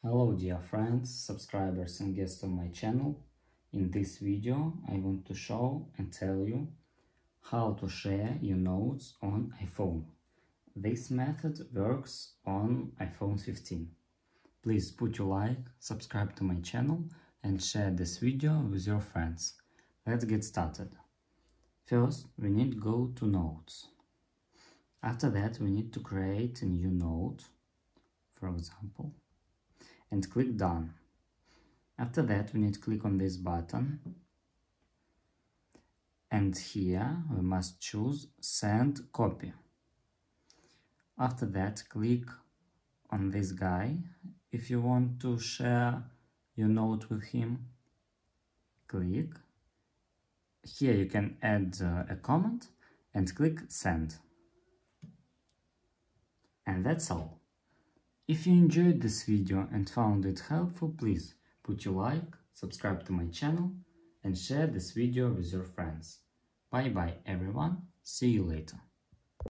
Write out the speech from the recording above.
Hello dear friends, subscribers and guests on my channel. In this video I want to show and tell you how to share your notes on iPhone. This method works on iPhone 15. Please put your like, subscribe to my channel and share this video with your friends. Let's get started. First we need to go to Notes. After that we need to create a new note, for example, and click Done. After that we need to click on this button and here we must choose Send Copy. After that click on this guy if you want to share your note with him. Click. Here you can add a comment and click Send. And that's all. If you enjoyed this video and found it helpful, please put your like, subscribe to my channel and share this video with your friends. Bye bye everyone, see you later.